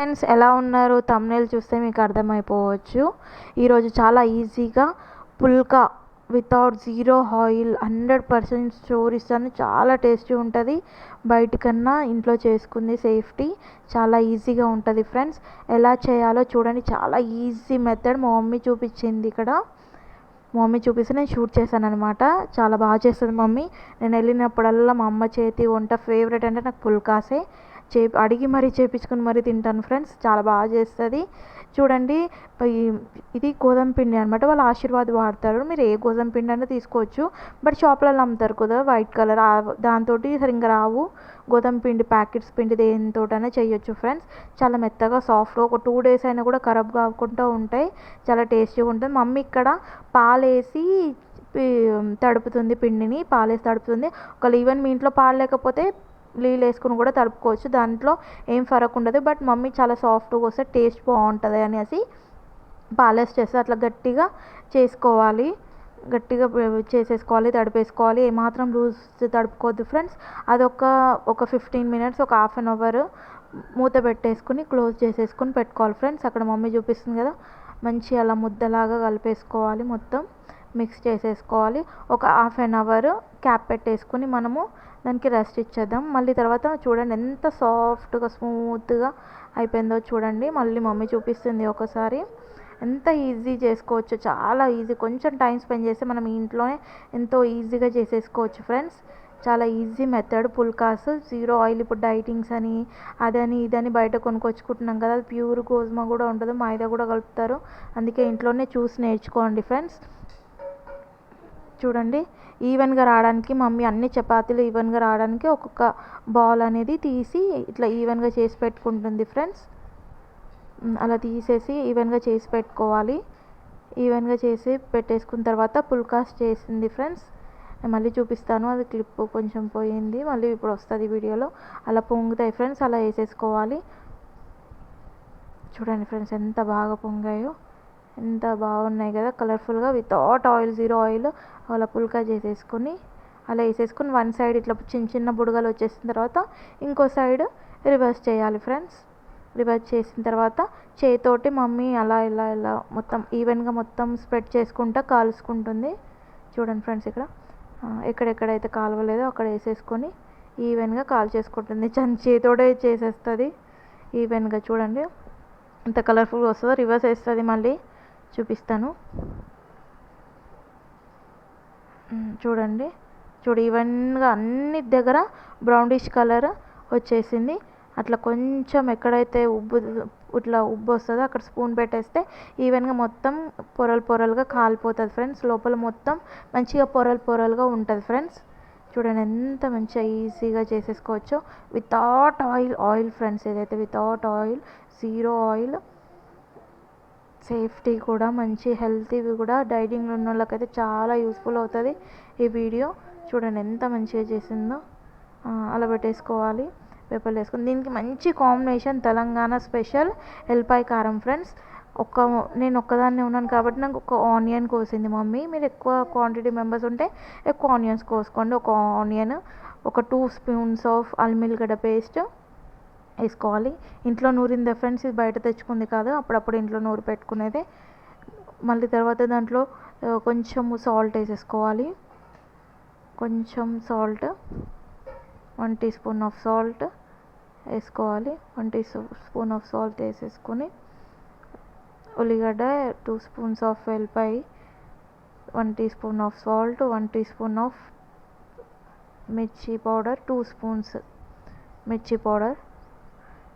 Friends ఎలా ఉన్నారు? Thumbnail చూస్తే మీకు అర్థమైపోవచ్చు. ఈరోజు చాలా ఈజీగా పుల్కా వితౌట్ జీరో ఆయిల్ 100% స్టోర్ ఇస్తాను. చాలా టేస్టీ ఉంటుంది. బయటికన్నా ఇంట్లో చేసుకుంది సేఫ్టీ. చాలా ఈజీగా ఉంటుంది ఫ్రెండ్స్. ఎలా చేయాలో చూడండి. చాలా ఈజీ మెథడ్ మా మమ్మీ చూపించింది ఇక్కడ. మా మమ్మీ చూపిస్తే నేను షూట్ చేశాను అనమాట. చాలా బాగా చేస్తుంది మమ్మీ. నేను వెళ్ళినప్పుడల్లా మా అమ్మ చేతి వంట ఫేవరెట్ అంటే నాకు పుల్కాసే. అడిగి మరీ చేపించుకుని మరీ తింటాను ఫ్రెండ్స్. చాలా బాగా చేస్తుంది. చూడండి, ఇది గోధుమ పిండి అనమాట. వాళ్ళు ఆశీర్వాద్ వాడతారు. మీరు ఏ గోధుమ పిండి అయినా తీసుకోవచ్చు. బట్ షాప్లలో అమ్ముతారు కదా వైట్ కలర్, దాంతో సరిగ్గా రావు. గోధుమ పిండి ప్యాకెట్స్ పిండి దేనితోటైనా చేయొచ్చు ఫ్రెండ్స్. చాలా మెత్తగా సాఫ్ట్గా ఒక 2 days అయినా కూడా ఖరాబ్ కాకుండా ఉంటాయి. చాలా టేస్టీగా ఉంటుంది. మమ్మీ ఇక్కడ పాలేసి తడుపుతుంది పిండిని. పాలేసి తడుపుతుంది. ఒకవేళ ఈవెన్ మీ ఇంట్లో పాలు లేకపోతే నీళ్ళు వేసుకుని కూడా తడుపుకోవచ్చు. దాంట్లో ఏం ఫరక్ ఉండదు. బట్ మమ్మీ చాలా సాఫ్ట్గా వస్తే టేస్ట్ బాగుంటుంది అనేసి పాలేసి చేస్తే అట్లా గట్టిగా చేసుకోవాలి. గట్టిగా చేసేసుకోవాలి, తడిపేసుకోవాలి. ఏమాత్రం లూజ్ తడుపుకోవద్దు ఫ్రెండ్స్. ఒక 15 minutes, ఒక 1/2 hour మూత పెట్టేసుకుని క్లోజ్ చేసేసుకుని పెట్టుకోవాలి ఫ్రెండ్స్. అక్కడ మమ్మీ చూపిస్తుంది కదా, మంచి అలా ముద్దలాగా కలిపేసుకోవాలి. మొత్తం మిక్స్ చేసేసుకోవాలి. ఒక 1/2 hour క్యాప్ పెట్టేసుకుని మనము దానికి రెస్ట్ ఇచ్చేద్దాం. మళ్ళీ తర్వాత చూడండి ఎంత సాఫ్ట్గా స్మూత్గా అయిపోయిందో చూడండి. మళ్ళీ మమ్మీ చూపిస్తుంది ఒకసారి. ఎంత ఈజీ చేసుకోవచ్చు, చాలా ఈజీ. కొంచెం టైం స్పెండ్ చేస్తే మనం ఇంట్లోనే ఎంతో ఈజీగా చేసేసుకోవచ్చు ఫ్రెండ్స్. చాలా easy method phulkas. Zero oil. ఇప్పుడు డైటింగ్స్ అని అదని ఇదని బయట కొనుక్కొచ్చుకుంటున్నాం కదా, అది ప్యూర్ గోధుమ కూడా ఉండదు, మైదా కూడా కలుపుతారు. అందుకే ఇంట్లోనే చూసి నేర్చుకోండి ఫ్రెండ్స్. చూడండి, ఈవెన్గా రావడానికి మమ్మీ అన్ని చపాతీలు ఈవెన్గా రావడానికి ఒక్కొక్క బాల్ అనేది తీసి ఇట్లా ఈవెన్గా చేసి పెట్టుకుంటుంది ఫ్రెండ్స్. అలా తీసేసి ఈవెన్గా చేసి పెట్టుకోవాలి. ఈవెన్గా చేసి పెట్టేసుకున్న తర్వాత పుల్కాస్ చేసింది ఫ్రెండ్స్. నేను మళ్ళీ చూపిస్తాను. అది క్లిప్ కొంచెం పోయింది, మళ్ళీ ఇప్పుడు వస్తుంది వీడియోలో. అలా పొంగుతాయి ఫ్రెండ్స్. అలా వేసేసుకోవాలి. చూడండి ఫ్రెండ్స్ ఎంత బాగా పొంగాయో, ఎంత బాగున్నాయి కదా కలర్ఫుల్గా. వితౌట్ ఆయిల్, జీరో ఆయిల్ అలా పుల్కా చేసేసుకొని అలా వేసేసుకొని వన్ సైడ్ ఇట్లా చిన్న చిన్న బుడగలు వచ్చేసిన తర్వాత ఇంకో సైడ్ రివర్స్ చేయాలి ఫ్రెండ్స్. రివర్స్ చేసిన తర్వాత చేతితోటి మమ్మీ అలా ఇలా ఇలా మొత్తం ఈవెన్గా మొత్తం స్ప్రెడ్ చేసుకుంటా కాల్చుకుంటుంది. చూడండి ఫ్రెండ్స్, ఇక్కడ ఎక్కడెక్కడైతే కాలవలేదో అక్కడ వేసేసుకొని ఈవెన్గా కాల్చేసుకుంటుంది. చేతితోటే చేసేస్తుంది ఈవెన్గా. చూడండి ఎంత కలర్ఫుల్గా వస్తుందో. రివర్స్ వేస్తుంది, మళ్ళీ చూపిస్తాను. చూడండి, ఈవెన్గా అన్ని దగ్గర బ్రౌనిష్ కలర్ వచ్చేసింది. అట్లా కొంచెం ఎక్కడైతే ఇట్లా ఉబ్బు వస్తుందో అక్కడ స్పూన్ పెట్టేస్తే ఈవెన్గా మొత్తం పొరలుగా కాలిపోతుంది ఫ్రెండ్స్. లోపల మొత్తం మంచిగా పొరలుగా ఉంటుంది ఫ్రెండ్స్. చూడండి ఎంత మంచిగా ఈజీగా చేసేసుకోవచ్చో వితౌట్ ఆయిల్ ఫ్రెండ్స్. ఏదైతే without oil, zero oil. Safety కూడా, మంచి హెల్తీవి కూడా. డైటింగ్లో ఉన్న వాళ్ళకైతే చాలా యూస్ఫుల్ అవుతుంది ఈ వీడియో. చూడండి ఎంత మంచిగా చేసిందో. అలా పెట్టేసుకోవాలి. పేపర్లు వేసుకొని దీనికి మంచి కాంబినేషన్ తెలంగాణ స్పెషల్ ఎల్లిపాయ కారం ఫ్రెండ్స్. నేను ఒక్కదాన్నే ఉన్నాను కాబట్టి నాకు ఒక ఆనియన్ కోసింది మమ్మీ. మీరు ఎక్కువ క్వాంటిటీ మెంబర్స్ ఉంటే ఎక్కువ ఆనియన్స్ కోసుకోండి. ఒక ఆనియన్, ఒక 2 spoons ఆఫ్ అల్లం ఎల్లిగడ్డ పేస్ట్ వేసుకోవాలి. ఇంట్లో నూరిందే ఫ్రెండ్స్, ఇది బయట తెచ్చుకుంది కాదు, అప్పుడప్పుడు ఇంట్లో నూరి పెట్టుకునేదే. మళ్ళీ తర్వాత దాంట్లో కొంచెం సాల్ట్ వేసేసుకోవాలి. కొంచెం సాల్ట్, 1 teaspoon ఆఫ్ సాల్ట్ వేసుకోవాలి. 1 teaspoon ఆఫ్ సాల్ట్ వేసేసుకొని ఉల్లిగడ్డ 2 spoons ఆఫ్ వెల్లిపాయ, 1 teaspoon of salt, 1 teaspoon of మిర్చి పౌడర్, 2 spoons మిర్చి పౌడర్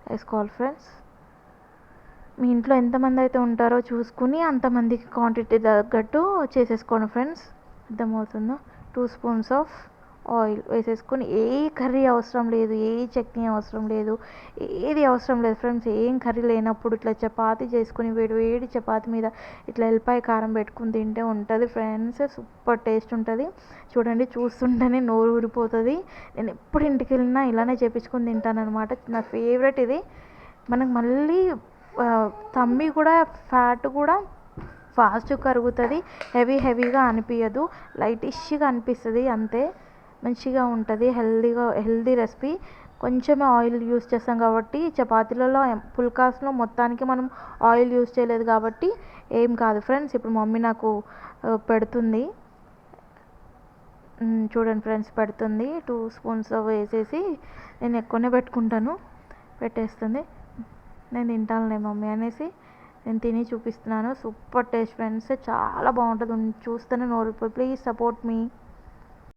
వేసుకోవాలి ఫ్రెండ్స్. మీ ఇంట్లో ఎంతమంది అయితే ఉంటారో చూసుకుని అంతమందికి క్వాంటిటీ తగ్గట్టు చేసేసుకోండి ఫ్రెండ్స్. అర్థమవుతుందో. 2 spoons ఆఫ్ ఆయిల్ వేసేసుకొని ఏ కర్రీ అవసరం లేదు, ఏ చట్నీ అవసరం లేదు, ఏది అవసరం లేదు ఫ్రెండ్స్. ఏం కర్రీ లేనప్పుడు ఇట్లా చపాతీ చేసుకుని వేడి చపాతీ మీద ఇట్లా ఎల్లిపాయ కారం పెట్టుకుని తింటే ఉంటుంది ఫ్రెండ్స్. సూపర్ టేస్ట్ ఉంటుంది. చూడండి, చూస్తుంటేనే నోరు ఊరిపోతుంది. నేను ఎప్పుడు ఇంటికి వెళ్ళినా ఇలానే చేపించుకొని తింటాను అనమాట. నా ఫేవరెట్ ఇది. మనకు మళ్ళీ తమ్మి కూడా ఫ్యాట్ కూడా ఫాస్ట్గా కరుగుతుంది. హెవీగా అనిపించదు, లైటిష్గా అనిపిస్తుంది అంతే. మంచిగా ఉంటుంది, హెల్దీ రెసిపీ. కొంచెమే ఆయిల్ యూస్ చేస్తాం కాబట్టి చపాతీలలో పుల్కాస్లో మొత్తానికి మనం ఆయిల్ యూస్ చేయలేదు కాబట్టి ఏం కాదు ఫ్రెండ్స్. ఇప్పుడు మమ్మీ నాకు పెడుతుంది, చూడండి ఫ్రెండ్స్, పెడుతుంది 2 స్పూన్స్ వేసేసి. నేను ఎక్కువనే పెట్టుకుంటాను, పెట్టేస్తుంది. నేను తింటానులే మమ్మీ అనేసి నేను తిని చూపిస్తున్నాను. సూపర్ టేస్ట్ ఫ్రెండ్స్, చాలా బాగుంటుంది, చూస్తేనే నోరు. Please support me.